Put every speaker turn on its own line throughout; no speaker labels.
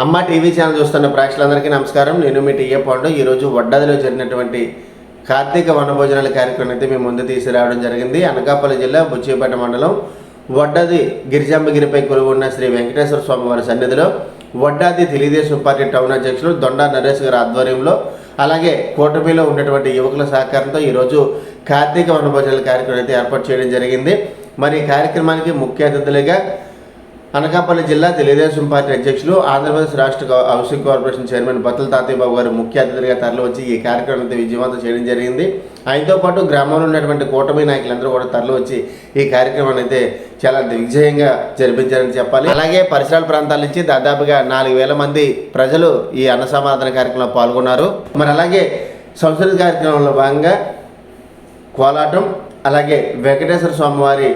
అమ్మ TV channel చూస్తున్న ప్రేక్షకులందరికీ నమస్కారం. నేను మీ టీఏ పాండు. ఈరోజు వడ్డాదిలో జరిగినటువంటి కార్తీక వనభోజనాల కార్యక్రమం అయితే మేము ముందు తీసుకురావడం జరిగింది. అనకాపల్లి జిల్లా బుచ్చిపేట మండలం వడ్డాది గిరిజాంబగిరిపై కొలువు ఉన్న శ్రీ వెంకటేశ్వర స్వామి వారి సన్నిధిలో వడ్డాది తెలుగుదేశం పార్టీ టౌన్ అధ్యక్షులు దొండా నరేష్ గారి ఆధ్వర్యంలో అలాగే కూటమిలో ఉన్నటువంటి యువకుల సహకారంతో ఈరోజు కార్తీక వనభోజనాల కార్యక్రమం అయితే ఏర్పాటు చేయడం జరిగింది. మరి ఈ కార్యక్రమానికి ముఖ్య అతిథులుగా అనకాపల్లి జిల్లా తెలుగుదేశం పార్టీ అధ్యక్షులు, ఆంధ్రప్రదేశ్ రాష్ట్ర హౌసింగ్ కార్పొరేషన్ చైర్మన్ బత్తుల తాతయ్య బాబు గారు ముఖ్య అతిథులుగా తరలివచ్చి ఈ కార్యక్రమాన్ని విజయవంతం చేయడం జరిగింది. ఆయనతో పాటు గ్రామంలో ఉన్నటువంటి కూటమి నాయకులందరూ కూడా తరలివచ్చి ఈ కార్యక్రమాన్ని అయితే చాలా దిగ్విజయంగా జరిపించారని చెప్పాలి. అలాగే పరిసరాల ప్రాంతాల నుంచి దాదాపుగా 4,000 మంది ప్రజలు ఈ అన్న సమారాధన కార్యక్రమంలో పాల్గొన్నారు. మరి అలాగే సంస్కృతి కార్యక్రమంలో భాగంగా కోలాటం, అలాగే వెంకటేశ్వర స్వామివారి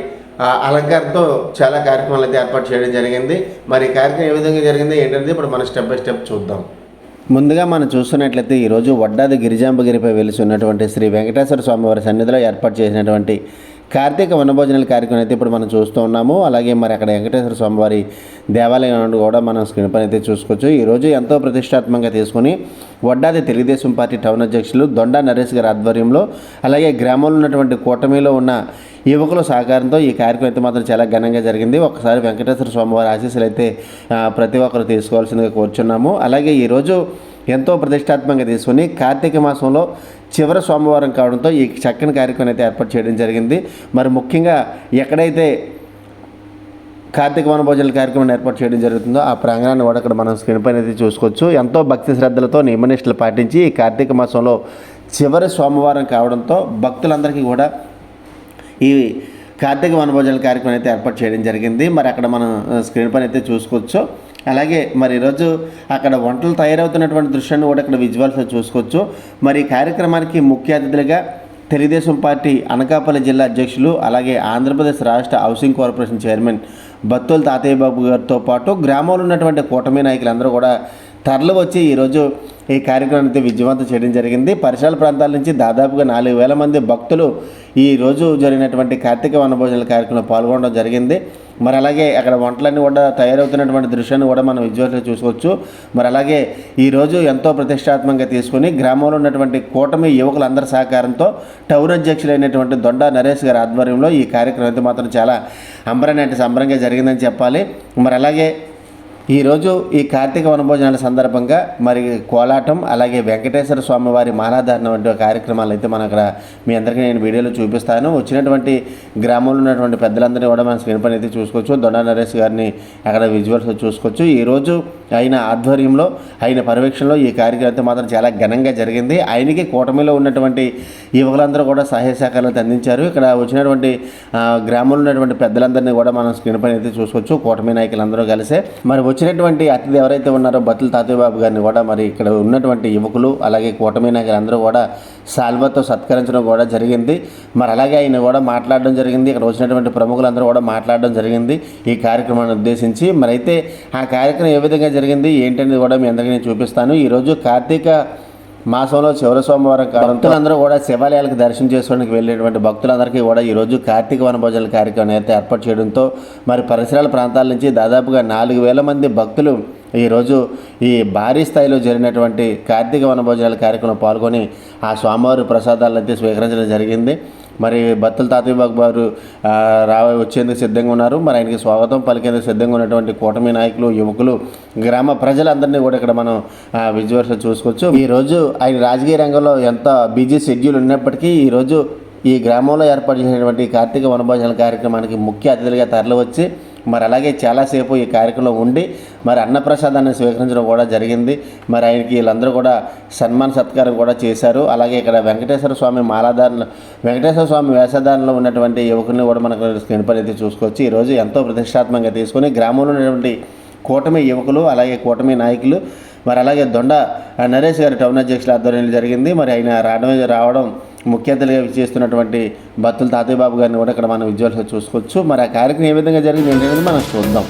అలంకారంతో చాలా కార్యక్రమాలు అయితే ఏర్పాటు చేయడం జరిగింది. మరి కార్యక్రమం ఏ విధంగా జరిగింది ఏంటంటే ఇప్పుడు మనం స్టెప్ బై స్టెప్ చూద్దాం. ముందుగా మనం చూస్తున్నట్లయితే ఈరోజు వడ్డాది గిరిజాంబగిరిపై వెలిసి ఉన్నటువంటి శ్రీ వెంకటేశ్వర స్వామివారి సన్నిధిలో ఏర్పాటు చేసినటువంటి కార్తీక వనభోజనాల కార్యక్రమం అయితే ఇప్పుడు మనం చూస్తూ ఉన్నాము. అలాగే మరి అక్కడ వెంకటేశ్వర స్వామివారి దేవాలయం కూడా మనం స్క్రీన్ పైన అయితే చూసుకోవచ్చు. ఈరోజు ఎంతో ప్రతిష్టాత్మకంగా తీసుకుని వడ్డాది తెలుగుదేశం పార్టీ టౌన్ అధ్యక్షులు దొండా నరేష్ గారి ఆధ్వర్యంలో అలాగే గ్రామంలో ఉన్నటువంటి కూటమిలో ఉన్న యువకుల సహకారంతో ఈ కార్యక్రమం అయితే మాత్రం చాలా ఘనంగా జరిగింది. ఒకసారి వెంకటేశ్వర స్వామివారి ఆశీస్సులు అయితే ప్రతి ఒక్కరు తీసుకోవాల్సిందిగా కోరుచున్నాము. అలాగే ఈరోజు ఎంతో ప్రతిష్టాత్మకంగా తీసుకుని కార్తీక మాసంలో చివరి సోమవారం కావడంతో ఈ చక్కని కార్యక్రమం అయితే ఏర్పాటు చేయడం జరిగింది. మరి ముఖ్యంగా ఎక్కడైతే కార్తీక వనభోజనాల కార్యక్రమాన్ని ఏర్పాటు చేయడం జరుగుతుందో ఆ ప్రాంగణాన్ని కూడా అక్కడ మనం స్క్రీన్ పైన అయితే చూసుకోవచ్చు. ఎంతో భక్తి శ్రద్ధలతో నియమనిష్టలు పాటించి ఈ కార్తీక మాసంలో చివరి సోమవారం కావడంతో భక్తులందరికీ కూడా ఈ కార్తీక వనభోజనాల కార్యక్రమం అయితే ఏర్పాటు చేయడం జరిగింది. మరి అక్కడ మనం స్క్రీన్ పైన అయితే చూసుకోవచ్చు. అలాగే మరి ఈరోజు అక్కడ వంటలు తయారవుతున్నటువంటి దృశ్యాన్ని కూడా ఇక్కడ విజువల్స్లో చూసుకోవచ్చు. మరి ఈ కార్యక్రమానికి ముఖ్య అతిథులుగా తెలుగుదేశం పార్టీ అనకాపల్లి జిల్లా అధ్యక్షులు అలాగే ఆంధ్రప్రదేశ్ రాష్ట్ర హౌసింగ్ కార్పొరేషన్ చైర్మన్ బత్తుల తాతయ్య బాబు గారితో పాటు గ్రామంలో ఉన్నటువంటి కూటమి నాయకులందరూ కూడా తరలి వచ్చి ఈరోజు ఈ కార్యక్రమాన్ని అయితే విజయవంతం చేయడం జరిగింది. పరిసరాల ప్రాంతాల నుంచి దాదాపుగా 4,000 మంది భక్తులు ఈరోజు జరిగినటువంటి కార్తీక వనభోజనాల కార్యక్రమంలో పాల్గొనడం జరిగింది. మరి అలాగే అక్కడ వంటలన్నీ కూడా తయారవుతున్నటువంటి దృశ్యాన్ని కూడా మనం విజువల్గా చూసుకోవచ్చు. మరి అలాగే ఈరోజు ఎంతో ప్రతిష్టాత్మకంగా తీసుకుని గ్రామంలో ఉన్నటువంటి కూటమి యువకులందరి సహకారంతో టౌన్ అధ్యక్షులైనటువంటి దొండా నరేష్ గారి ఆధ్వర్యంలో ఈ కార్యక్రమం అయితే మాత్రం చాలా సంబరంగా జరిగిందని చెప్పాలి. మరి అలాగే ఈరోజు ఈ కార్తీక వనభోజనాల సందర్భంగా మరి కోలాటం అలాగే వెంకటేశ్వర స్వామి వారి మాలాధారణ వంటి కార్యక్రమాలు అయితే మనం అక్కడ మీ అందరికీ నేను వీడియోలో చూపిస్తాను. వచ్చినటువంటి గ్రామంలో ఉన్నటువంటి పెద్దలందరినీ కూడా మనం స్క్రీన్ పైన అయితే చూసుకోవచ్చు. దొండా నరేష్ గారిని అక్కడ విజువల్స్ చూసుకోవచ్చు. ఈరోజు ఆయన ఆధ్వర్యంలో ఆయన పర్యవేక్షణలో ఈ కార్యక్రమం అయితే మాత్రం చాలా ఘనంగా జరిగింది. ఆయనకి కూటమిలో ఉన్నటువంటి యువకులందరూ కూడా సహాయ సహకారాలు అందించారు. ఇక్కడ వచ్చినటువంటి గ్రామంలో ఉన్నటువంటి పెద్దలందరినీ కూడా మనం స్క్రీన్ పైన అయితే చూసుకోవచ్చు. కూటమి నాయకులందరూ కలిసే మరి వచ్చినటువంటి అతిథి ఎవరైతే ఉన్నారో బత్తుల తాతయ్య బాబు గారిని కూడా మరి ఇక్కడ ఉన్నటువంటి యువకులు అలాగే కూటమి నాయకులందరూ కూడా సాల్వతో సత్కరించడం కూడా జరిగింది. మరి అలాగే ఆయన కూడా మాట్లాడడం జరిగింది. ఇక్కడ వచ్చినటువంటి ప్రముఖులందరూ కూడా మాట్లాడడం జరిగింది ఈ కార్యక్రమాన్ని ఉద్దేశించి. మరి అయితే ఆ కార్యక్రమం ఏ విధంగా జరిగింది ఏంటనేది కూడా మీ అందరికీ నేను చూపిస్తాను. ఈరోజు కార్తీక మాసంలో చివరి సోమవారం భక్తులందరూ కూడా శివాలయాలకు దర్శనం చేసుకోవడానికి వెళ్ళేటువంటి భక్తులందరికీ కూడా ఈరోజు కార్తీక వనభోజనాల కార్యక్రమం అయితే ఏర్పాటు చేయడంతో మరి పరిసరాల ప్రాంతాల నుంచి దాదాపుగా 4,000 మంది భక్తులు ఈరోజు ఈ భారీ స్థాయిలో జరిగినటువంటి కార్తీక వనభోజనాల కార్యక్రమంలో పాల్గొని ఆ స్వామివారి ప్రసాదాలను అయితే స్వీకరించడం జరిగింది. మరి బత్తుల తాతయ్య బాబు గారు వచ్చేందుకు సిద్ధంగా ఉన్నారు. మరి ఆయనకి స్వాగతం పలికేందుకు సిద్ధంగా ఉన్నటువంటి కూటమి నాయకులు, యువకులు, గ్రామ ప్రజలందరినీ కూడా ఇక్కడ మనం విజువల్స్లో చూసుకోవచ్చు. ఈరోజు ఆయన రాజకీయ రంగంలో ఎంత బిజీ షెడ్యూల్ ఉన్నప్పటికీ ఈరోజు ఈ గ్రామంలో ఏర్పాటు చేసినటువంటి కార్తీక వనభోజనాల కార్యక్రమానికి ముఖ్య అతిథులుగా తరలివచ్చి మరి అలాగే చాలాసేపు ఈ కార్యక్రమంలో ఉండి మరి అన్నప్రసాదాన్ని స్వీకరించడం కూడా జరిగింది. మరి ఆయనకి వీళ్ళందరూ కూడా సన్మాన సత్కారం కూడా చేశారు. అలాగే ఇక్కడ వెంకటేశ్వర స్వామి వెంకటేశ్వర స్వామి వేషధారణలో ఉన్నటువంటి యువకుల్ని కూడా మనకు స్క్రీన్ పైన అయితే చూసుకోవచ్చు. ఈరోజు ఎంతో ప్రతిష్టాత్మకంగా తీసుకొని గ్రామంలో ఉన్నటువంటి కూటమి యువకులు అలాగే కూటమి నాయకులు మరి అలాగే దొండా నరేష్ గారి టౌన్ అధ్యక్షుల ఆధ్వర్యంలో జరిగింది. మరి ఆయన రావడం ముఖ్య అతిథిగా చేస్తున్నటువంటి బత్తుల తాతయ్య బాబు గారిని కూడా ఇక్కడ మనం విజువల్స్గా చూసుకోవచ్చు. మరి ఆ కార్యక్రమం ఏ విధంగా జరిగింది ఏంటనేది మనం చూద్దాం.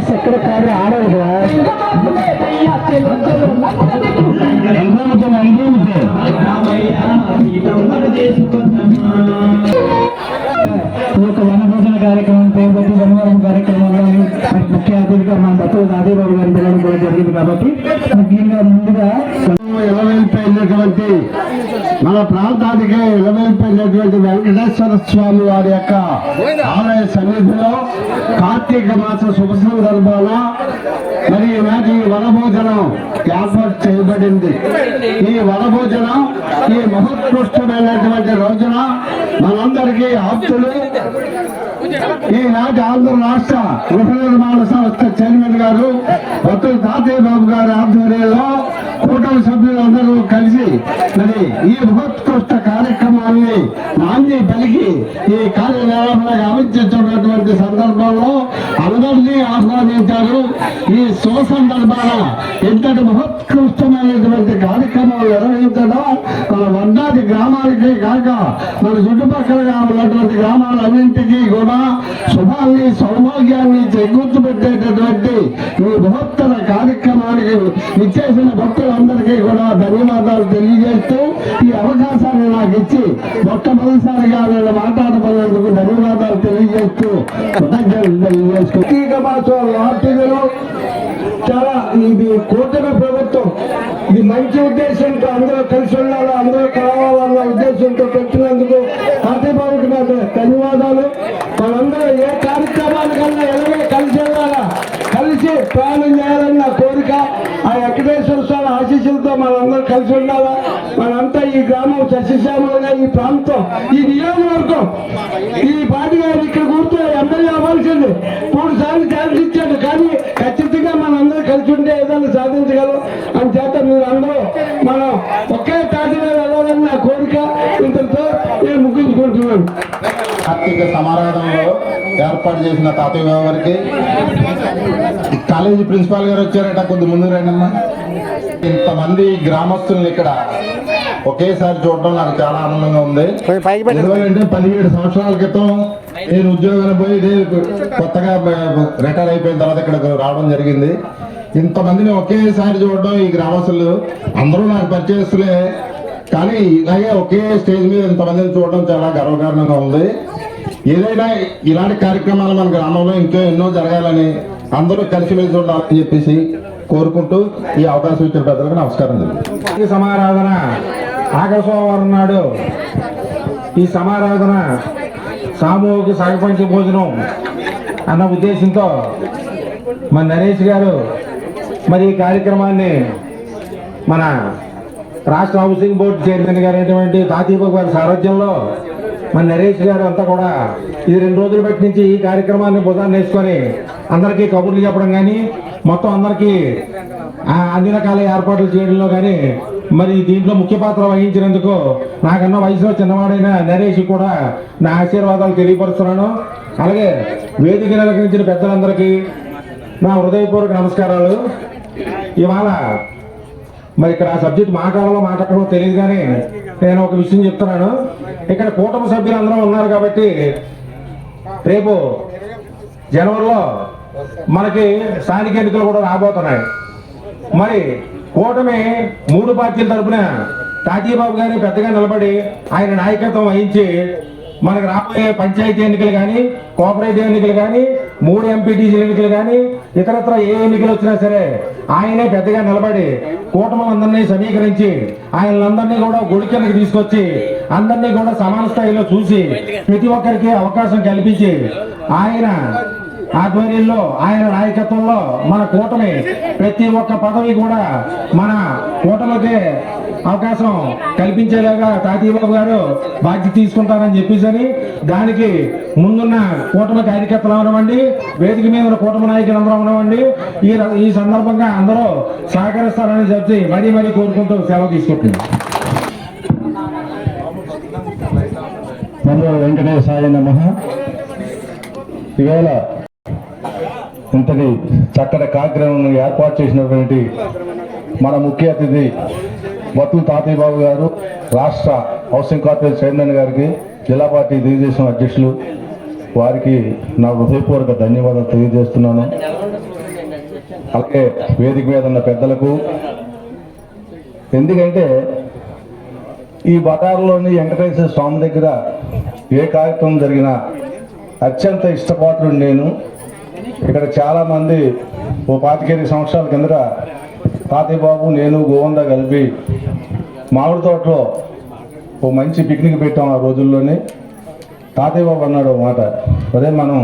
చక్రకారు ఆడదు ఒక వనభోజన కార్యక్రమం పేరుబట్టి వనవరం కార్యక్రమంలో ముఖ్య అతిథిగా మన భక్తులు నాదేబాబు గారి పిల్లలు కూడా జరిగింది కాబట్టి ముఖ్యంగా ముందుగా
వెళ్ళినటువంటి మన ప్రాంతానికి వెళ్ళినటువంటి వెంకటేశ్వర స్వామి వారి యొక్క ఆలయ సన్నిధిలో కార్తీక మాస శుభ సందర్భాన మరి ఈనాటి వనభోజనం ఏర్పాటు చేయబడింది. ఈ వనభోజనం ఈ మహోత్కృష్టమైనటువంటి రోజున మనందరికీ ఆప్తులు ఈనాటి ఆంధ్ర రాష్ట్ర గృహ నిర్మాణ సంస్థ చైర్మన్ గారు భక్తులు తాతయ్య బాబు గారి ఆధ్వర్యంలో కూటమి సభ్యులందరూ కలిసి మరి ఈ మహోత్కృష్ట కార్యక్రమాన్ని నాంది పలికి ఈ కార్యనిర్వహణ ఆవించుతున్నటువంటి సందర్భంలో అందరినీ ఆహ్వానించారు. ఈ శుభ సందర్భాన ఇంతటి మహోత్కృష్టమైనటువంటి కార్యక్రమం నిర్వహించడం మన వందాది గ్రామాలకే కాక మన చుట్టుపక్కల ఉన్నటువంటి గ్రామాలన్నింటికీ కూడా శుభాన్ని సౌభాగ్యాన్ని చేకూర్చిపెట్టేటటువంటి ఈ మహోత్తర కార్యక్రమానికి ఇచ్చేసిన భక్తులందరికీ కూడా ధన్యవాదాలు తెలియజేస్తూ ఈ అవకాశాన్ని నాకు ఇచ్చి మొట్టమొదటిసారిగా నేను మాట్లాడబడినందుకు ధన్యవాదాలు తెలియజేస్తూ కృతజ్ఞతలు తెలియజేస్తూ చాలా ఇది కూటమి ప్రభుత్వం ఇది మంచి ఉద్దేశంతో అందరూ కలిసి ఉండాలి, అందరూ కలవాలన్న ఉద్దేశంతో పెట్టినందుకు తాతయ్యబాబుకి నాకు ధన్యవాదాలు. మనందరూ ఏ కార్యక్రమానికన్నా ఎలాగే కలిసి వెళ్ళాలా, కలిసి ప్రయాణం చేయాలన్న కోరిక ఆ వెంకటేశ్వర స్వామి ఆశీస్సులతో మనందరూ కలిసి ఉండాలా. మనంతా ఈ గ్రామం సస్యశ్యామలుగా ఈ ప్రాంతం ఈ నియోజకవర్గం ఈ పార్టీ గారు ఇక్కడ కూర్చొని ఎమ్మెల్యే అవ్వాల్సింది 3 సార్లు ఛాన్స్ ఇచ్చాడు, కానీ ఖచ్చితంగా కలిసి ఉంటే ఏదైనా సాధించగలం అని చేత మీరు అందరూ మనం ఒకే తాటిలో వెళ్ళాలని నా కోరిక. ఇంతతో నేను ముగించుకుంటున్నాను.
ఆర్థిక సమారాధనలో ఏర్పాటు చేసిన తాతయ్య బాబు గారికి కాలేజీ ప్రిన్సిపాల్ గారు వచ్చారట, కొద్ది ముందు రండమ్మా. ఇంతమంది గ్రామస్తుల్ని ఇక్కడ ఒకేసారి చూడటం నాకు చాలా ఆనందంగా ఉంది. ఎందుకంటే 17 సంవత్సరాల క్రితం నేను ఉద్యోగానికి పోయి ఇదే కొత్తగా రిటైర్ అయిపోయిన తర్వాత ఇక్కడ రావడం జరిగింది. ఇంతమందిని ఒకేసారి చూడడం, ఈ గ్రామస్తులు అందరూ నాకు పరిచయస్తులే, కానీ ఇలాగే ఒకే స్టేజ్ మీద ఇంతమందిని చూడడం చాలా గర్వకారణంగా ఉంది. ఏదైనా ఇలాంటి కార్యక్రమాలు మన గ్రామంలో ఇంకా ఎన్నో జరగాలని, అందరూ కలిసిమెలిసి ఉండాలని చెప్పేసి కోరుకుంటూ ఈ అవకాశం ఇచ్చిన పెద్దలకు నమస్కారం.
ఈ సమారాధన ఆఖరి సోమవారం నాడు ఈ సమారాధన సామూహిక సహపంచ భోజనం అన్న ఉద్దేశంతో మన నరేష్ గారు మరి ఈ కార్యక్రమాన్ని మన రాష్ట్ర హౌసింగ్ బోర్డు చైర్మన్ గారు అయినటువంటి తాతీబాబు గారి సారథ్యంలో మన నరేష్ గారు అంతా కూడా ఇది 2 రోజులు బట్టి నుంచి ఈ కార్యక్రమాన్ని బుధాన్ని వేసుకొని అందరికీ కబుర్లు చెప్పడం కానీ, మొత్తం అందరికీ అన్ని రకాల ఏర్పాట్లు చేయడంలో కానీ మరి దీంట్లో ముఖ్య పాత్ర వహించినందుకు నాకన్నా వయసులో చిన్నవాడైన నరేష్ కూడా నా ఆశీర్వాదాలు తెలియపరుస్తున్నాను. అలాగే వేదిక అలంకరించిన పెద్దలందరికీ నా హృదయపూర్వక నమస్కారాలు. ఇవాళ మరి ఇక్కడ ఆ సబ్జెక్ట్ మాట్లాడడం తెలియదు, కానీ నేను ఒక విషయం చెప్తున్నాను. ఇక్కడ కూటమి సభ్యులు అందరూ ఉన్నారు కాబట్టి రేపు జనవరిలో మనకి స్థానిక ఎన్నికలు కూడా రాబోతున్నాయి. మరి కూటమి 3 పార్టీల తరఫున తాతీబాబు గారిని పెద్దగా నిలబడి ఆయన నాయకత్వం వహించి మనకు రాబోయే పంచాయతీ ఎన్నికలు కానీ, కోఆపరేటివ్ ఎన్నికలు కానీ, 3 ఎంపీటీసీ ఎన్నికలు కానీ, ఇతరత్ర ఏ ఎన్నికలు వచ్చినా సరే ఆయనే పెద్దగా నిలబడి కూటములందరినీ సమీకరించి ఆయనందరినీ కూడా గుడి కిందకి తీసుకొచ్చి అందరినీ కూడా సమాన స్థాయిలో చూసి ప్రతి ఒక్కరికి అవకాశం కల్పించి ఆయన ఆధ్వర్యంలో, ఆయన నాయకత్వంలో మన కూటమి ప్రతి ఒక్క పదవి కూడా మన కూటమికి అవకాశం కల్పించేలాగా తాతీబాబు గారు బాధ్యత తీసుకుంటారని చెప్పేసి దానికి ముందున్న కూటమి కార్యకర్తలు అవనివ్వండి, వేదిక మీద ఉన్న కూటమి నాయకులు అందరూ అవనివ్వండి, ఈ సందర్భంగా అందరూ సహకరిస్తారని చెప్పి మరీ కోరుకుంటూ సెలవు తీసుకుంటున్నాం.
నమో వెంకటేశాయ నమః. ఇవాళ ఇంతటి చక్కటి కార్యక్రమం ఏర్పాటు చేసినటువంటి మన ముఖ్య అతిథి బత్తుల తాతయ్య బాబు గారు, రాష్ట్ర హౌసింగ్ కార్పొరేషన్ చైర్మన్ గారికి, జిల్లా పార్టీ తెలుగుదేశం అధ్యక్షులు వారికి నా హృదయపూర్వక ధన్యవాదాలు తెలియజేస్తున్నాను. అలాగే వేదిక మీద ఉన్న పెద్దలకు, ఎందుకంటే ఈ బటార్లోని వెంకటేశ్వర స్వామి దగ్గర ఏ కార్యక్రమం జరిగినా అత్యంత ఇష్టపాత్రుడు నేను. ఇక్కడ చాలామంది 25 సంవత్సరాల కిందట తాతయ్య బాబు, నేను, గోవింద కలిపి మామిడి తోటలో ఓ మంచి పిక్నిక్ పెట్టాం. ఆ రోజుల్లోనే తాతయ్య బాబు అన్నాడు మాట, అదే మనం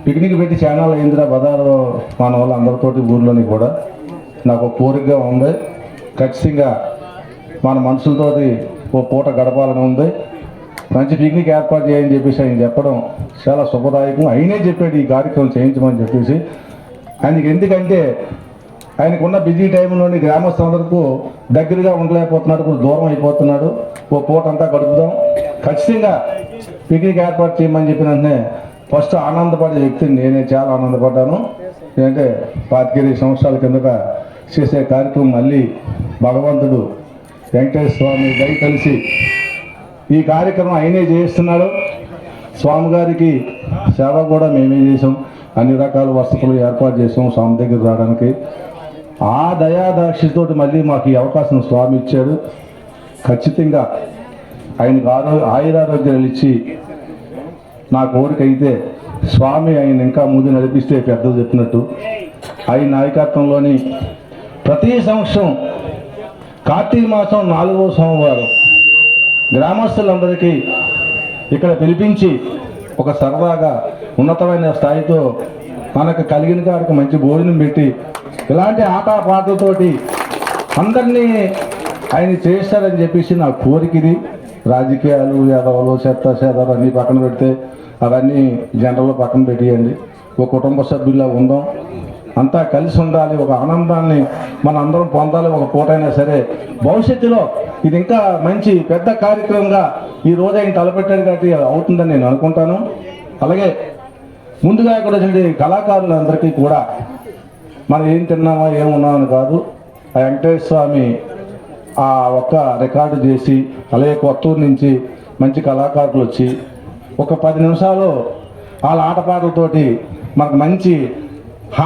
పిక్నిక్ పెట్టి చాలా అయిందిరా బజారు మన వాళ్ళు అందరితోటి ఊర్లోని కూడా నాకు కోరికగా ఉంది. ఖచ్చితంగా మన మనుషులతోటి ఓ పూట గడపాలని ఉంది, మంచి పిక్నిక్ ఏర్పాటు చేయని చెప్పేసి ఆయన చెప్పడం చాలా శుభదాయకం. ఆయనే చెప్పాడు ఈ కార్యక్రమం చేయించమని చెప్పేసి. ఆయనకి ఎందుకంటే ఆయనకున్న బిజీ టైంలోని గ్రామస్తులందరికీ దగ్గరగా ఉండలేకపోతున్నాడు, కొంచెం దూరం అయిపోతున్నాడు. ఓ పూట అంతా గడుపుదాం, ఖచ్చితంగా పిక్నిక్ ఏర్పాటు చేయమని చెప్పిన వెంటనే ఫస్ట్ ఆనందపడే వ్యక్తిని నేనే. చాలా ఆనందపడ్డాను. ఎందుకంటే 25 సంవత్సరాల కిందట చేసే కార్యక్రమం మళ్ళీ భగవంతుడు వెంకటేశ్వర స్వామి దయ కలిసి ఈ కార్యక్రమం ఆయనే చేస్తున్నాడు. స్వామి గారికి సేవ కూడా మేమే చేసాం, అన్ని రకాల వసతులు ఏర్పాటు చేసాం స్వామి దగ్గర రావడానికి. ఆ దయాదాక్షితోటి మళ్ళీ మాకు ఈ అవకాశం స్వామి ఇచ్చాడు. ఖచ్చితంగా ఆయనకు ఆయురారోగ్యాలు ఇచ్చి నా కోరిక అయితే స్వామి ఆయన ఇంకా ముందు నడిపిస్తే పెద్దలు చెప్పినట్టు ఆయన నాయకత్వంలోని ప్రతి సంవత్సరం కార్తీక మాసం 4వ సోమవారం గ్రామస్తులందరికీ ఇక్కడ పిలిపించి ఒక సరదాగా ఉన్నతమైన స్థాయితో మనకు కలిగిన కాడికి మంచి భోజనం పెట్టి ఇలాంటి ఆటపాటలతోటి అందరినీ ఆయన చేస్తారని చెప్పేసి నా కోరిక ఇది. రాజకీయాలు, యాదవులు, చెత్తాలు అన్నీ పక్కన పెడితే అవన్నీ జనరల్లో పక్కన పెట్టేయండి. ఒక కుటుంబ సభ్యుల్లా ఉందాం. అంతా కలిసి ఉండాలి, ఒక ఆనందాన్ని మన అందరం పొందాలి ఒక పూటైనా సరే. భవిష్యత్తులో ఇది ఇంకా మంచి పెద్ద కార్యక్రమంగా ఈ రోజు ఆయన తలపెట్టాడు కాబట్టి అవుతుందని నేను అనుకుంటాను. అలాగే ముందుగా ఇక్కడ వచ్చిన కళాకారులందరికీ కూడా మనం ఏం తిన్నామా ఏమున్నామని కాదు, ఆ వెంకటేశ్వర స్వామి ఆ ఒక్క రికార్డు చేసి అలాగే కొత్తూరు నుంచి మంచి కళాకారులు వచ్చి ఒక 10 నిమిషాలు వాళ్ళ ఆటపాటలతోటి మనకు మంచి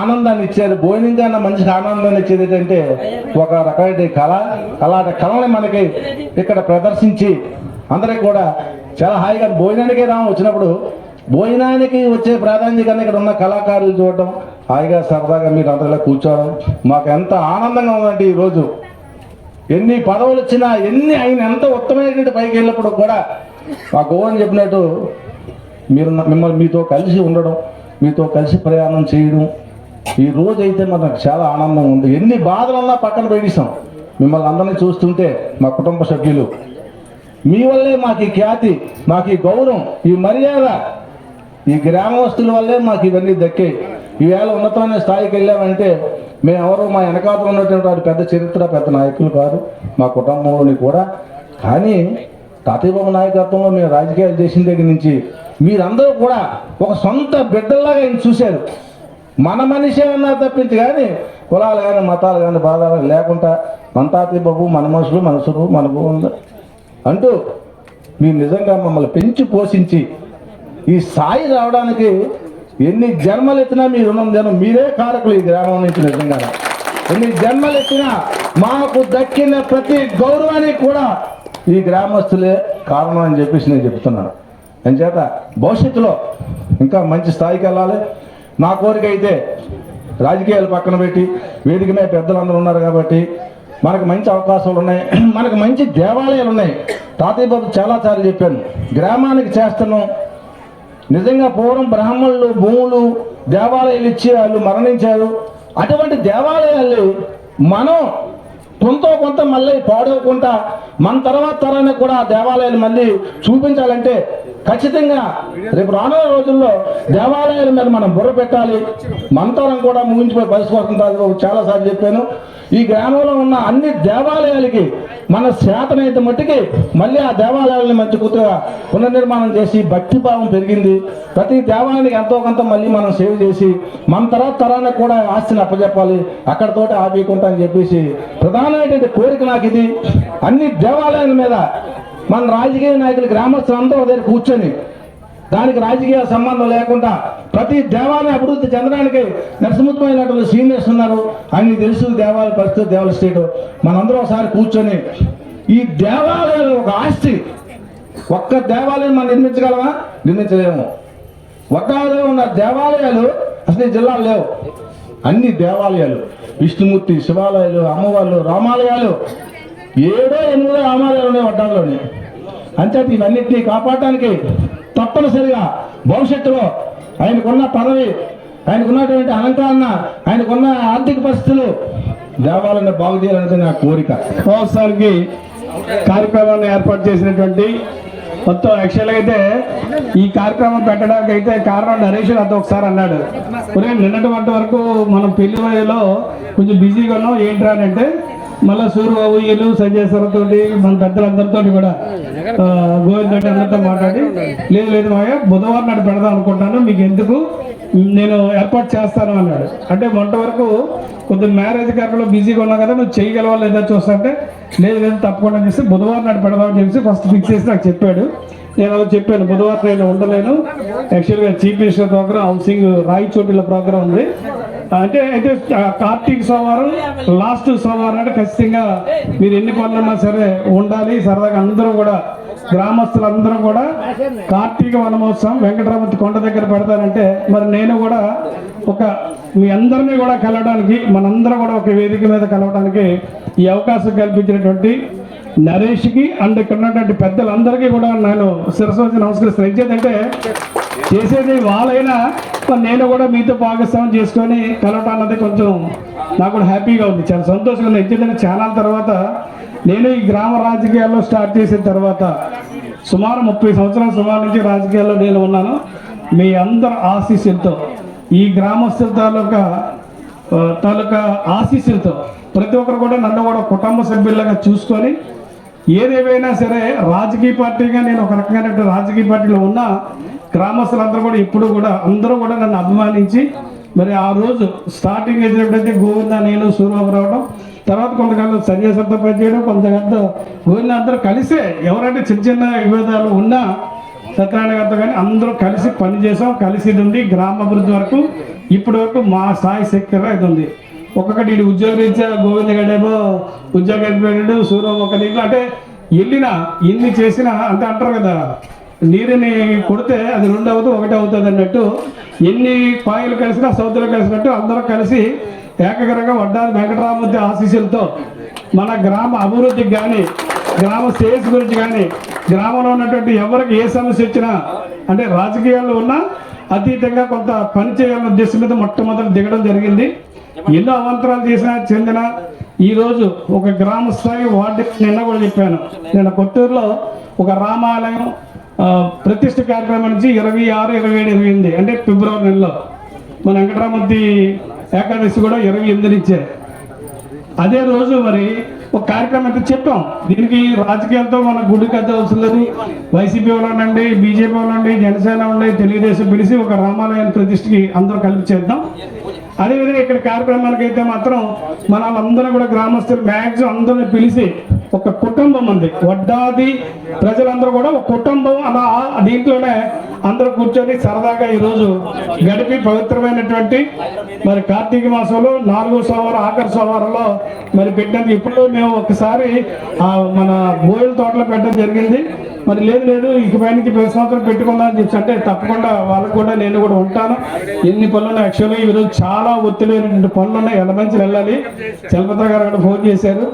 ఆనందాన్ని ఇచ్చారు. భోజనం కన్నా మంచి ఆనందాన్ని ఇచ్చేది ఏంటంటే ఒక రకమైన కళ, అలాంటి కళని మనకి ఇక్కడ ప్రదర్శించి అందరికి కూడా చాలా హాయిగా భోజనానికే వచ్చినప్పుడు భోజనానికి వచ్చే ప్రాధాన్యత కన్నా ఇక్కడ ఉన్న కళాకారులు చూడటం, హాయిగా సరదాగా మీరు అందరిలో కూర్చోవడం మాకు ఎంత ఆనందంగా ఉందంటే ఈరోజు ఎన్ని పదవులు వచ్చినా ఎన్ని ఆయన ఎంత ఉత్తమైనటువంటి పైకి వెళ్ళినప్పుడు కూడా మా గోవని చెప్పినట్టు మిమ్మల్ని మీతో కలిసి ఉండడం, మీతో కలిసి ప్రయాణం చేయడం ఈ రోజు అయితే మనకు చాలా ఆనందంగా ఉంది. ఎన్ని బాధలున్నా పక్కన పెట్టేసాం. మిమ్మల్ని అందరినీ చూస్తుంటే మా కుటుంబ సభ్యులు మీ వల్లే మాకు ఈ ఖ్యాతి, మాకు ఈ గౌరవం, ఈ మర్యాద, ఈ గ్రామస్తుల వల్లే మాకు ఇవన్నీ దక్కాయి. ఈవేళ ఉన్నతమైన స్థాయికి వెళ్ళామంటే మేమెవరో మా వెనకాతలు ఉన్నటువంటి వారు పెద్ద చరిత్ర పెద్ద నాయకులు కాదు, మా కుటుంబంలోని కూడా. కానీ తాతయ్యబాబు నాయకత్వంలో మేము రాజకీయాలు చేసిన దగ్గర నుంచి మీరందరూ కూడా ఒక సొంత బిడ్డల్లాగా ఆయన చూశారు. మన మనిషి అన్నా తప్పించి కానీ కులాలు కానీ మతాలు కానీ బాధలు లేకుండా మన తాతయ్యబాబు మన మనుషులు మనసులు మనకు అంటూ మీరు నిజంగా మమ్మల్ని పెంచి పోషించి ఈ స్థాయి రావడానికి ఎన్ని జన్మలు ఎత్తినా మీరు ఉన్నందున మీరే కారకులు. ఈ గ్రామం నుంచి నిజంగా ఎన్ని జన్మలు ఎత్తినా మాకు దక్కిన ప్రతి గౌరవానికి కూడా ఈ గ్రామస్తులే కారణం అని చెప్పేసి నేను చెప్తున్నాను. అందుచేత భవిష్యత్తులో ఇంకా మంచి స్థాయికి వెళ్ళాలి. నా కోరిక అయితే రాజకీయాలు పక్కన పెట్టి వేదిక మీద పెద్దలందరూ ఉన్నారు కాబట్టి మనకు మంచి అవకాశాలు ఉన్నాయి, మనకు మంచి దేవాలయాలు ఉన్నాయి. తాతయ్య బాబు చాలాసార్లు చెప్పాను, గ్రామానికి చేస్తున్నాం. నిజంగా పూర్వం బ్రాహ్మణులు భూములు దేవాలయాలు ఇచ్చి వాళ్ళు మరణించారు. అటువంటి దేవాలయాలు మనం కొంత మళ్ళీ పాడవకుండా మన తర్వాత తరానికి కూడా ఆ దేవాలయాలు మళ్ళీ చూపించాలంటే ఖచ్చితంగా రేపు రానున్న రోజుల్లో దేవాలయాల మీద మనం బుర్ర పెట్టాలి. మంతరం కూడా ముగించిపోయి పరిస్థితి చాలాసార్లు చెప్పాను. ఈ గ్రామంలో ఉన్న అన్ని దేవాలయాలకి మన శాతనైతే మట్టికి మళ్ళీ ఆ దేవాలయాలని మంచి కొత్తగా పునర్నిర్మాణం చేసి భక్తిభావం పెరిగింది. ప్రతి దేవాలయానికి ఎంతో కొంత మళ్ళీ మనం సేవ్ చేసి మన తర్వాత తరానికి కూడా ఆస్తిని అప్పచెప్పాలి. అక్కడతోటి ఆపేయకుండా అని చెప్పేసి ప్రధానమైనటువంటి కోరిక నాకు ఇది. అన్ని దేవాలయాల మీద మన రాజకీయ నాయకులు గ్రామస్తులు అందరూ దగ్గర కూర్చొని దానికి రాజకీయ సంబంధం లేకుండా ప్రతి దేవాలయం అభివృద్ధి చెందడానికి నరసింహమైనటువంటి సీనియర్స్ ఉన్నారు. అన్ని తెలుసు దేవాలయ పరిస్థితి, దేవాలయ స్టేట్. మనందరం ఒకసారి కూర్చొని ఈ దేవాలయాలు ఒక ఆస్తి, ఒక్క దేవాలయం మనం నిర్మించగలమా? నిర్మించలేము. ఒక్కలో ఉన్న దేవాలయాలు అసలు జిల్లాలు లేవు. అన్ని దేవాలయాలు, విష్ణుమూర్తి శివాలయాలు, అమ్మవార్లు, రామాలయాలు, 7-8 రామాలయాలు ఉన్నాయి వడ్డాల్లోని. అంచేత ఇవన్నిటినీ కాపాడటానికి తప్పనిసరిగా భవిష్యత్తులో ఆయనకున్న పదవి, ఆయనకున్నటువంటి అలంకరణ, ఆయనకున్న ఆర్థిక పరిస్థితులు దేవాలయాన్ని బాగు చేయాలనేది నా కోరిక.
మహోత్సవానికి కార్యక్రమాన్ని ఏర్పాటు చేసినటువంటి మొత్తం యాక్చువల్గా అయితే ఈ కార్యక్రమం పెట్టడానికి అయితే కారణం నరేష్ అంతా ఒకసారి అన్నాడు, నిన్నటి వంటి వరకు మనం పెళ్లి వయలో కొంచెం బిజీగా ఉన్నాం ఏంట్రా అని అంటే మళ్ళీ సూర్యబాబు వీళ్ళు సంజయ్ సార్తో మన పెద్దలందరితో కూడా గోవింద్ రెడ్డి అందరితో మాట్లాడి లేదు మాయ బుధవారం నాడు పెడదాం అనుకుంటాను, మీకు ఎందుకు నేను ఏర్పాటు చేస్తాను అన్నాడు. అంటే మొంట వరకు కొద్దిగా మ్యారేజ్ కార్యక్రమంలో బిజీగా ఉన్నా కదా, నువ్వు చేయగలవా లేదా చూస్తా అంటే లేదు తప్పకుండా చేస్తే బుధవారం నాడు పెడదామని చెప్పేసి ఫస్ట్ ఫిక్స్ చేసి నాకు చెప్పాడు. నేను అలా చెప్పాను, బుధవారం నేను ఉండలేను, యాక్చువల్గా చీఫ్ మినిస్టర్ ప్రోగ్రామ్, హౌసింగ్ రాయచోటిలో ప్రోగ్రామ్ ఉంది. అయితే కార్తీక సోమవారం లాస్ట్ సోమవారం అంటే ఖచ్చితంగా మీరు ఎన్ని పనులున్నా సరే ఉండాలి. సరదాగా అందరూ కూడా గ్రామస్తులందరూ కూడా కార్తీక వనమోత్సవం వెంకటరామూర్తి కొండ దగ్గర పెడతానంటే మరి నేను కూడా మీ అందరినీ కూడా కలవడానికి, మనందరం కూడా ఒక వేదిక మీద కలవడానికి ఈ అవకాశం కల్పించినటువంటి నరేష్కి అండ్ ఇక్కడ ఉన్నటువంటి పెద్దలందరికీ కూడా నేను శిరస్సు వచ్చి నమస్కరిస్తాను. ఏంటంటే చేసేది వాళ్ళైనా నేను కూడా మీతో భాగస్వామ్యం చేసుకొని కలవటం అన్నది కొంచెం నాకు కూడా హ్యాపీగా ఉంది, చాలా సంతోషంగా ఉంది. ఎందుకంటే చాలా తర్వాత నేను ఈ గ్రామ రాజకీయాల్లో స్టార్ట్ చేసిన తర్వాత సుమారు 30 సంవత్సరాల సుమారు నుంచి రాజకీయాల్లో నేను ఉన్నాను. మీ అందరు ఆశీస్సులతో ఈ గ్రామస్తుల తాలూకా తాలూకా ఆశీస్సులతో ప్రతి ఒక్కరు కూడా నన్ను కూడా కుటుంబ సభ్యులుగా చూసుకొని ఏదేమైనా సరే రాజకీయ పార్టీగా నేను ఒక రకమైన రాజకీయ పార్టీలో ఉన్న గ్రామస్తులందరూ కూడా ఇప్పుడు కూడా అందరూ కూడా నన్ను అభిమానించి మరి ఆ రోజు స్టార్టింగ్ చేసినప్పుడైతే గోవింద నేను సూర్యబాబు రావడం, తర్వాత కొంతకాలం సంజయ్ సత్తా పనిచేయడం, కొంతకాలం గోవింద అందరూ కలిసే ఎవరంటే చిన్న చిన్న విభేదాలు ఉన్నా సత్యనారాయణ గారితో కానీ అందరూ కలిసి పనిచేసాం. కలిసి ఇది ఉంది గ్రామ అభివృద్ధి వరకు ఇప్పటి వరకు మా స్థాయి శక్తిగా ఇది ఉంది. ఒక్కొక్కటి ఇది ఉద్యోగ రీత్యా గోవింద గడేమో ఉద్యోగం పెట్టాడు, సూర్యం ఒక నీళ్ళు అంటే వెళ్ళినా ఎన్ని చేసినా అంటే అంటారు కదా, నీరుని కొడితే అది 2 అవుతుంది 1 అవుతుంది అన్నట్టు ఎన్ని పాయలు కలిసినా సౌతులు కలిసినట్టు అందరూ కలిసి ఏకగ్రంగా వడ్డాది వెంకటరామూర్తి ఆశీస్సులతో మన గ్రామ అభివృద్ధికి కానీ గ్రామ సేల్స్ గురించి కానీ గ్రామంలో ఉన్నటువంటి ఎవరికి ఏ సమస్య వచ్చినా అంటే రాజకీయాల్లో ఉన్నా అతీతంగా కొంత పని చేయాలనే ఉద్దేశం మీద మొట్టమొదటి దిగడం జరిగింది. ఎన్నో అవంతరాలు చేసినా చెందిన ఈరోజు ఒక గ్రామ స్థాయి వార్డు నిన్న కూడా చెప్పాను, నేను కొత్తూరులో ఒక రామాలయం ప్రతిష్ఠ కార్యక్రమం నుంచి 26, 27, 28 అంటే ఫిబ్రవరి నెలలో మన వెంకటరామూర్తి ఏకాదశి కూడా 28 నుంచే. అదే రోజు మరి ఒక కార్యక్రమం అయితే చెప్పాం, దీనికి రాజకీయాలతో మన గుడికి అయితే అవసరం లేదు, వైసీపీ వాళ్ళండి, బీజేపీ వాళ్ళండి, జనసేన ఉండి, తెలుగుదేశం పిలిచి ఒక రామాలయం ప్రతిష్ఠకి అందరూ కలిపి చేద్దాం. అదేవిధంగా ఇక్కడ కార్యక్రమానికి అయితే మాత్రం మన వాళ్ళందరూ కూడా గ్రామస్తులు మ్యాక్సిమం అందరిని పిలిచి ఒక కుటుంబం ఉంది, వడ్డాది ప్రజలందరూ కూడా ఒక కుటుంబం అలా దీంట్లోనే అందరూ కూర్చొని సరదాగా ఈరోజు గడిపి పవిత్రమైనటువంటి మరి కార్తీక మాసంలో 4వ సోమవారం ఆఖరి సోమవారంలో మరి పెట్టినందుకు ఇప్పుడు మేము ఒకసారి మన బోయిల తోటలో పెట్టడం జరిగింది. మరి లేదు ఇకపై నుంచి ప్రతి సంవత్సరం పెట్టుకుందాం అని చెప్పి అంటే తప్పకుండా వాళ్ళకు కూడా నేను కూడా ఉంటాను. ఎన్ని పనులు ఉన్నాయి, యాక్చువల్గా ఈరోజు చాలా ఒత్తిడిమైనటువంటి పనులు ఉన్నాయి, ఎలమంచి వెళ్ళాలి. చలపత్ర గారు కూడా ఫోన్ చేశారు,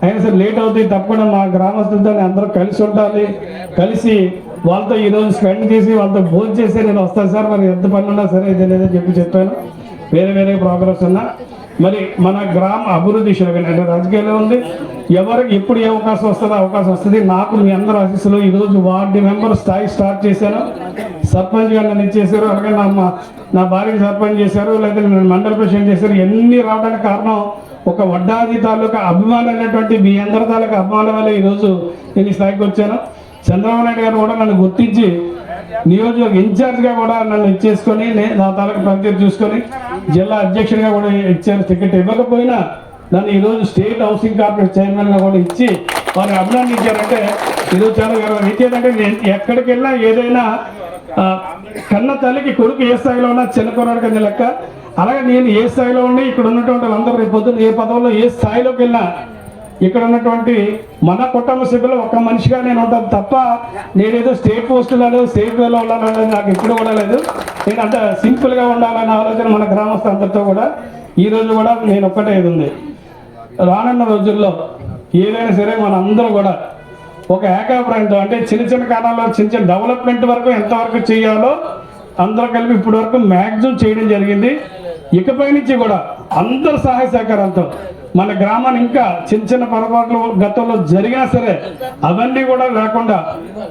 అయినా సరే లేట్ అవుతుంది, తప్పకుండా మా గ్రామస్తులతో అందరూ కలిసి ఉండాలి, కలిసి వాళ్ళతో ఈరోజు స్పెండ్ చేసి వాళ్ళతో భోజనం చేసి నేను వస్తాను సార్, మరి ఎంత పని ఉన్నా సరే ఇది లేదని చెప్పాను. వేరే ప్రోగ్రామ్స్ ఉన్నా మరి మన గ్రామ అభివృద్ధి అంటే రాజకీయాల్లో ఉంది, ఎవరికి ఎప్పుడు ఏ అవకాశం వస్తుందో అవకాశం వస్తుంది. నాకు మీ అందరూ ఆశీస్సులు ఈరోజు వార్డు మెంబర్ స్థాయి స్టార్ట్ చేశాను, సర్పంచ్ గారు నన్ను ఇచ్చేసారు, అలాగే నా భార్యకి సర్పంచ్ చేశారు, లేదా నేను మండల ప్రెసిడెంట్ చేశారు. ఇవన్నీ రావడానికి కారణం ఒక వడ్డాది తాలూకా అభిమానం అనేటువంటి మీ అందరి తాలూకా అభిమానం వల్ల ఈరోజు నేను ఈ స్థాయికి వచ్చాను. చంద్రబాబు నాయుడు గారు కూడా నన్ను గుర్తించి నియోజకవర్గ ఇన్ఛార్జ్గా కూడా నన్ను ఇచ్చేసుకొని నా తాలూకా పనితీరు చూసుకొని జిల్లా అధ్యక్షుడిగా కూడా ఇచ్చారు. టికెట్ ఇవ్వకపోయినా నన్ను ఈరోజు స్టేట్ హౌసింగ్ కార్పొరేషన్ చైర్మన్గా కూడా ఇచ్చి వారిని అభినందించారంటే ఈరోజు చాలా గర్వం. ఏంటంటే నేను ఎక్కడికి వెళ్ళినా ఏదైనా కన్న తల్లికి కొడుకు ఏ స్థాయిలో ఉన్నా చిన్న కుర్రాడు కింద లెక్క, అలాగే నేను ఏ స్థాయిలో ఉండి ఇక్కడ ఉన్నటువంటి వాళ్ళందరూ రేపు పొద్దున్న ఏ పదవుల్లో ఏ స్థాయిలోకి వెళ్ళినా ఇక్కడ ఉన్నటువంటి మన కుటుంబ సభ్యులు ఒక మనిషిగా నేను ఉంటాను తప్ప నేనేదో స్టేట్ పోస్టులలో స్టేట్ వేలో ఉండాలనేది నాకు ఎప్పుడు కూడా లేదు. నేను అంత సింపుల్గా ఉండాలనే ఆలోచన మన గ్రామస్తులందరితో కూడా ఈరోజు కూడా నేను ఒక్కటే ఇది ఉంది. రానున్న రోజుల్లో ఏదైనా సరే మన అందరూ కూడా ఒక ఏకాభిప్రాయంతో అంటే చిన్న కాలంలో చిన్న డెవలప్మెంట్ వరకు ఎంతవరకు చేయాలో అందరూ కలిపి ఇప్పటి వరకు మ్యాక్సిమం చేయడం జరిగింది. ఇకపై నుంచి కూడా అందరు సహాయ సహకారంతో మన గ్రామాన్ని ఇంకా చిన్న పొరపాట్లు గతంలో జరిగినా సరే అవన్నీ కూడా లేకుండా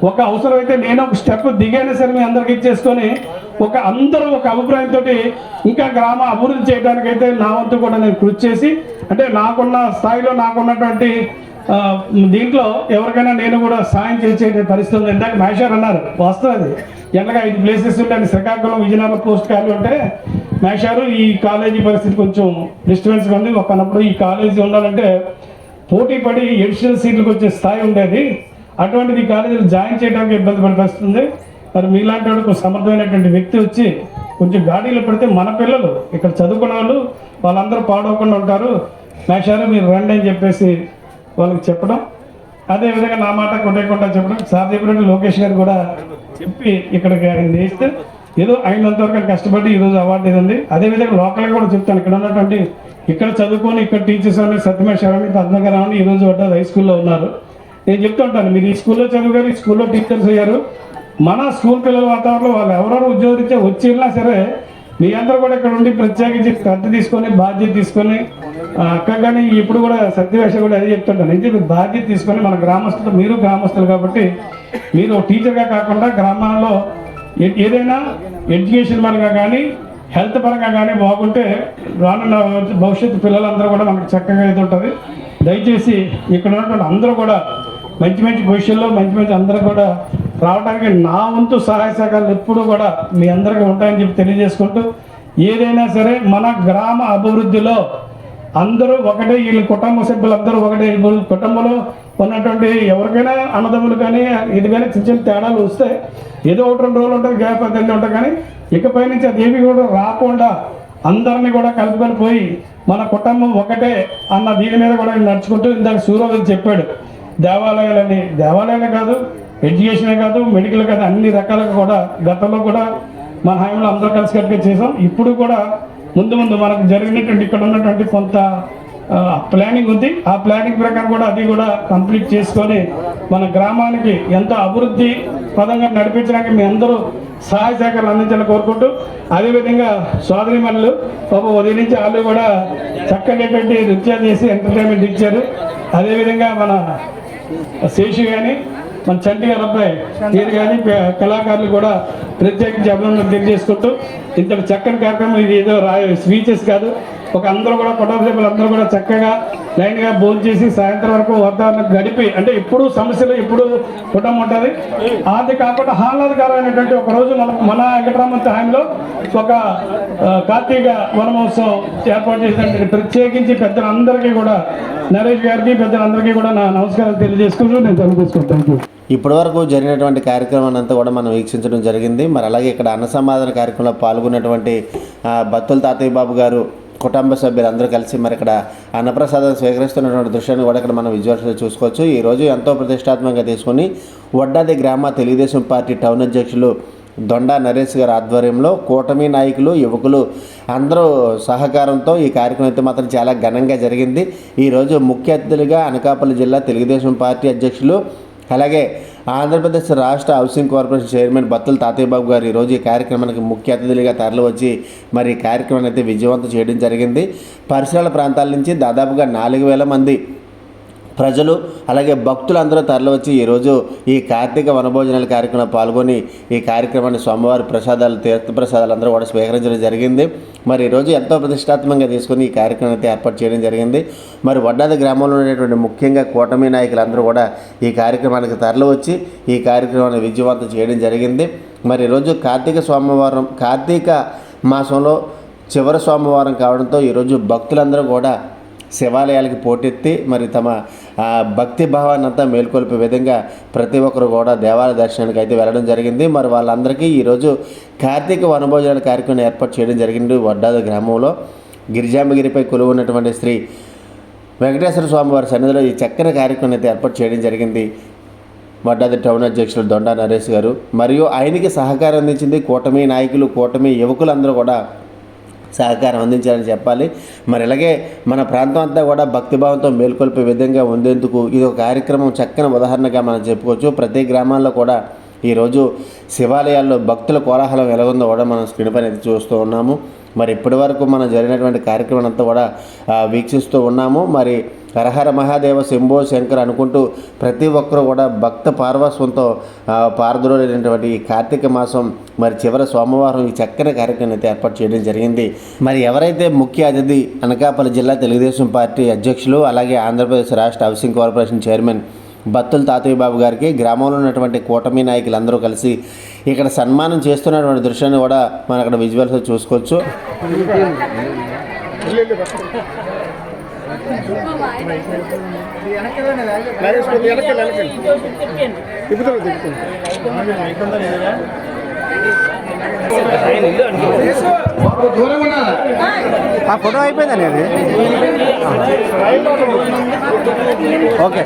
ఒక అవసరమైతే నేను ఒక స్టెప్ దిగైనా సరే మీ అందరికి ఇచ్చేసుకొని అందరూ ఒక అభిప్రాయంతో ఇంకా గ్రామ అభివృద్ధి చేయడానికైతే నా వంతు కూడా నేను కృషి చేసి అంటే నాకున్న స్థాయిలో నాకున్నటువంటి దీంట్లో ఎవరికైనా నేను కూడా సాయం చేసే పరిస్థితి ఉంది. ఇందాక మేషారు అన్నారు, వస్తుంది ఎలాగా 5 ప్లేసెస్ ఉంటాయి, శ్రీకాకుళం విజయనగరం పోస్ట్ ఖాళీ ఉంటే మేషారు ఈ కాలేజీ పరిస్థితి కొంచెం డిస్టర్బెన్స్గా ఉంది. ఒకనప్పుడు ఈ కాలేజీ ఉండాలంటే పోటీ పడి ఎడిషనల్ సీట్లకు వచ్చే స్థాయి ఉండేది, అటువంటిది ఈ కాలేజీలో జాయిన్ చేయడానికి ఇబ్బంది పడే పరిస్థితి ఉంది. మరి మీలాంటి వాడు సమర్థమైనటువంటి వ్యక్తి వచ్చి కొంచెం గాడీలో పెడితే మన పిల్లలు ఇక్కడ చదువుకున్న వాళ్ళందరూ పాడవకుండా ఉంటారు, మేషారు మీరు రండి అని చెప్పేసి వాళ్ళకి చెప్పడం, అదేవిధంగా నా మాట కొట్టేయకుండా చెప్పడం. సార్ చెప్పినట్టు లోకేష్ గారు కూడా చెప్పి ఇక్కడికి ఆయన చేస్తే ఏదో అయినంత వరకు కష్టపడి ఈరోజు అవార్డు ఇది ఉంది. అదేవిధంగా లోకల్గా కూడా చెప్తాను, ఇక్కడ ఉన్నటువంటి ఇక్కడ చదువుకొని ఇక్కడ టీచర్స్ అని సత్యమేశ్వరని పద్మగారాన్ని ఈరోజు వడ్డాది హై స్కూల్లో ఉన్నారు. నేను చెప్తూ ఉంటాను, మీరు ఈ స్కూల్లో చదువుగారు, ఈ స్కూల్లో టీచర్స్ అయ్యారు, మన స్కూల్ పిల్లల వాతావరణంలో వాళ్ళు ఎవరెవరు ఉద్యోగించే వచ్చి వెళ్ళినా సరే మీ అందరూ కూడా ఇక్కడ ఉండి ప్రత్యేకించి శ్రద్ధ తీసుకొని బాధ్యత తీసుకొని అక్క కానీ ఇప్పుడు కూడా సత్యవేష కూడా అదే చెప్తుంటాను, అయితే మీరు బాధ్యత తీసుకొని మన గ్రామస్తులు మీరు గ్రామస్తులు కాబట్టి మీరు టీచర్గా కాకుండా గ్రామాల్లో ఏదైనా ఎడ్యుకేషన్ పరంగా కానీ
హెల్త్ పరంగా కానీ బాగుంటే రానున్న భవిష్యత్తు పిల్లలందరూ కూడా మనకు చక్కగా ఇది ఉంటుంది. దయచేసి ఇక్కడ ఉన్నటువంటి అందరూ కూడా మంచి మంచి పొజిషన్లో మంచి అందరూ కూడా రావడానికి నా వంతు సహాయ సహకారాలు ఎప్పుడూ కూడా మీ అందరికీ ఉంటాయని చెప్పి తెలియజేసుకుంటూ, ఏదైనా సరే మన గ్రామ అభివృద్ధిలో అందరూ ఒకటే, వీళ్ళ కుటుంబ సభ్యులందరూ ఒకటే. కుటుంబంలో ఉన్నటువంటి ఎవరికైనా అన్నదమ్ములు కానీ ఇది కానీ చిన్న చిన్న తేడాలు వస్తే ఏదో 1-2 రోజులు ఉంటుంది, గ్యాప్ అది ఉంటుంది. కానీ ఇకపై నుంచి అది ఏమి కూడా రాకుండా అందరినీ కూడా కలుపుకొని పోయి మన కుటుంబం ఒకటే అన్న దీని మీద కూడా నడుచుకుంటూ, ఇందాక సూర్యోదయం చెప్పాడు, దేవాలయాలే కాదు, ఎడ్యుకేషనే కాదు, మెడికల్ కాదు, అన్ని రకాలుగా కూడా గతంలో కూడా మన హామీలో అందరూ కలిసి కట్టుగా చేసాం. ఇప్పుడు కూడా ముందు మనకు జరిగినటువంటి ఇక్కడ ఉన్నటువంటి కొంత ప్లానింగ్ ఉంది. ఆ ప్లానింగ్ ప్రకారం కూడా అది కూడా కంప్లీట్ చేసుకొని మన గ్రామానికి ఎంతో అభివృద్ధి పదంగా నడిపించడానికి మీ అందరూ సహాయ సహకారాలు అందించాలని కోరుకుంటూ, అదేవిధంగా సోదరిమణులు ఉదయం నుంచి వాళ్ళు కూడా చక్కటి నృత్యాలు చేసి ఎంటర్టైన్మెంట్ ఇచ్చారు. అదేవిధంగా మన శేషు కానీ మన చంటి గారు అబ్బాయి తీరు కానీ కళాకారులు కూడా ప్రత్యేకించి అభినందనలు తెలియజేసుకుంటూ, ఇంత చక్కని కార్యక్రమం ఇది ఏదో స్పీచెస్ కాదు, ఒక అందరూ కూడా కుటుంబ సభ్యులు అందరూ కూడా చక్కగా లైన్గా భోజనం చేసి సాయంత్రం వరకు వాతావరణం గడిపి, అంటే ఇప్పుడు సమస్యలు ఇప్పుడు కుటుంబం ఉంటుంది. అది కాకుండా ఆహ్లాదకరమైనటువంటి ఒక రోజు మన వెంకటరామన్ హామీలో ఒక కార్తీక వనమహోత్సవం ఏర్పాటు చేసినటువంటి ప్రత్యేకించి పెద్దలందరికీ కూడా, నరేష్ గారికి పెద్దలందరికీ కూడా నా నమస్కారాలు తెలియజేసుకుంటూ నేను తెలియజేసుకుంటాను.
ఇప్పటివరకు జరిగినటువంటి కార్యక్రమాన్ని అంతా కూడా మనం వీక్షించడం జరిగింది. మరి అలాగే ఇక్కడ అన్న సమాధాన కార్యక్రమంలో పాల్గొన్నటువంటి బత్తుల తాతయ్య బాబు గారు కుటుంబ సభ్యులు అందరూ కలిసి మరి ఇక్కడ అన్నప్రసాదం స్వీకరిస్తున్నటువంటి దృశ్యాన్ని కూడా ఇక్కడ మనం విజువల్స్లో చూసుకోవచ్చు. ఈరోజు ఎంతో ప్రతిష్టాత్మకంగా తీసుకొని వడ్డాది గ్రామ తెలుగుదేశం పార్టీ టౌన్ అధ్యక్షులు దొండా నరేష్ గారి ఆధ్వర్యంలో కూటమి నాయకులు, యువకులు అందరూ సహకారంతో ఈ కార్యక్రమం అయితే మాత్రం చాలా ఘనంగా జరిగింది. ఈరోజు ముఖ్య అతిథులుగా అనకాపల్లి జిల్లా తెలుగుదేశం పార్టీ అధ్యక్షులు, అలాగే ఆంధ్రప్రదేశ్ రాష్ట్ర హౌసింగ్ కార్పొరేషన్ చైర్మన్ బత్తుల తాతయ్య బాబు గారు ఈరోజు ఈ కార్యక్రమానికి ముఖ్య అతిథులుగా తరలి వచ్చి మరి ఈ కార్యక్రమాన్ని అయితే విజయవంతం చేయడం జరిగింది. పరిసరాల ప్రాంతాల నుంచి దాదాపుగా 4,000 మంది ప్రజలు అలాగే భక్తులందరూ తరలివచ్చి ఈరోజు ఈ కార్తీక వనభోజనాల కార్యక్రమంలో పాల్గొని ఈ కార్యక్రమాన్ని స్వామివారి ప్రసాదాలు, తీర్థ ప్రసాదాలు అందరూ కూడా స్వీకరించడం జరిగింది. మరి ఈరోజు ఎంతో ప్రతిష్టాత్మకంగా తీసుకుని ఈ కార్యక్రమం అయితే ఏర్పాటు చేయడం జరిగింది. మరి వడ్డాది గ్రామంలో ఉండేటువంటి ముఖ్యంగా కూటమి నాయకులందరూ కూడా ఈ కార్యక్రమానికి తరలివచ్చి ఈ కార్యక్రమాన్ని విజయవంతం చేయడం జరిగింది. మరి ఈరోజు కార్తీక మాసంలో చివరి సోమవారం కావడంతో ఈరోజు భక్తులందరూ కూడా శివాలయాలకి పోటెత్తి మరి తమ భక్తి భావాన్ని అంతా మేల్కొల్పే విధంగా ప్రతి ఒక్కరు కూడా దేవాలయ దర్శనానికి అయితే వెళ్ళడం జరిగింది. మరి వాళ్ళందరికీ ఈరోజు కార్తీక వనభోజనాల కార్యక్రమం ఏర్పాటు చేయడం జరిగింది. వడ్డాది గ్రామంలో గిరిజాంబగిరిపై కొలువు ఉన్నటువంటి శ్రీ వెంకటేశ్వర స్వామివారి సన్నిధిలో ఈ చక్కని కార్యక్రమం అయితే ఏర్పాటు చేయడం జరిగింది. వడ్డాది టౌన్ అధ్యక్షులు దొండా నరేష్ గారు మరియు ఆయనకి సహకారం అందించింది కూటమి నాయకులు, కూటమి యువకులందరూ కూడా సహకారం అందించాలని చెప్పాలి. మరి అలాగే మన ప్రాంతం అంతా కూడా భక్తిభావంతో మేల్కొల్పే విధంగా ఉండేందుకు ఇది ఒక కార్యక్రమం చక్కని ఉదాహరణగా మనం చెప్పుకోవచ్చు. ప్రతి గ్రామాల్లో కూడా ఈరోజు శివాలయాల్లో భక్తుల కోలాహలం ఎలాగుందో కూడా మనం స్క్రీన్ పైన అయితే చూస్తూ ఉన్నాము. మరి ఇప్పటి వరకు మనం జరిగినటువంటి కార్యక్రమం అంతా కూడా వీక్షిస్తూ ఉన్నాము. మరి హరహర మహాదేవ శంభో శంకర్ అనుకుంటూ ప్రతి ఒక్కరూ కూడా భక్త పార్వస్వంతో పారదోలేనటువంటి ఈ కార్తీక మాసం మరి చివరి సోమవారం ఈ చక్కని కార్యక్రమం అయితే ఏర్పాటు చేయడం జరిగింది. మరి ఎవరైతే ముఖ్య అతిథి అనకాపల్లి జిల్లా తెలుగుదేశం పార్టీ అధ్యక్షులు అలాగే ఆంధ్రప్రదేశ్ రాష్ట్ర హౌసింగ్ కార్పొరేషన్ చైర్మన్ బత్తుల తాతయ్య బాబు గారికి గ్రామంలో ఉన్నటువంటి కూటమి నాయకులందరూ కలిసి ఇక్కడ సన్మానం చేస్తున్నటువంటి దృశ్యాన్ని కూడా మనం అక్కడ విజువల్స్ చూసుకోవచ్చు.
ఆ ఫోటో అయిపోయిందండి అది. ఓకే,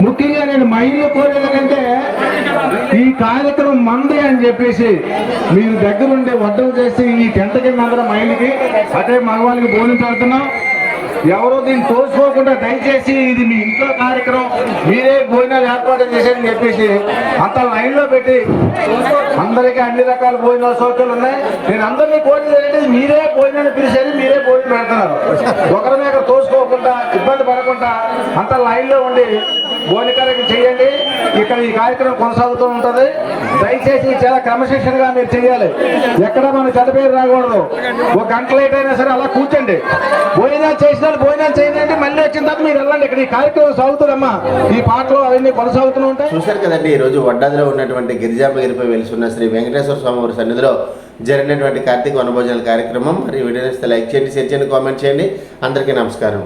ముఖ్యంగా నేను మైండ్లో కోరేది ఏంటంటే ఈ కార్యక్రమం మంది అని చెప్పేసి మీరు దగ్గరుండే వడ్డలు చేసి ఈ టెంట కింద అందరం మైండ్కి అదే మగవాళ్ళకి భోజనం పెడుతున్నాం. ఎవరో దీన్ని తోసుకోకుండా దయచేసి ఇది మీ ఇంట్లో కార్యక్రమం, మీరే భోజనాలు ఏర్పాటు చేసేదని చెప్పేసి అంత లైన్లో పెట్టి అందరికీ అన్ని రకాల భోజనాల సౌకర్యాలు ఉన్నాయి. నేను అందరినీ కోరేది మీరే భోజనాన్ని పిలిచేది, మీరే భోజనం పెడుతున్నారు. ఒకరిని అక్కడ తోసుకోకుండా ఇబ్బంది పడకుండా అంత లైన్లో ఉండి
భోజనకార్యం చేయండి. ఇక్కడ ఈ కార్యక్రమం కొనసాగుతూ ఉంటుంది. దయచేసి చాలా క్రమశిక్షణగా మీరు చేయాలి. ఎక్కడ మన చెడ్డ పేరు రాకూడదు. ఒక గంట లేట్ అయినా సరే అలా కూర్చోండి. భోజనాలు చేసిన భోజనాలు చేయండి, మళ్ళీ వచ్చిన తర్వాత మీరు వెళ్ళండి. ఇక్కడ ఈ కార్యక్రమం సాగుతుందమ్మా. ఈ పాటలు అవన్నీ కొనసాగుతూ ఉంటాయి.
చూశారు కదండి, ఈరోజు వడ్డాదిలో ఉన్నటువంటి గిరిజాంబగిరిపై వెలుసున్న శ్రీ వెంకటేశ్వర స్వామి వారి సన్నిధిలో జరిగినటువంటి కార్తీక వనభోజనాల కార్యక్రమం. మరి వీడియో నచ్చితే లైక్ చేయండి, షేర్ చేయండి, కామెంట్ చేయండి. అందరికీ నమస్కారం.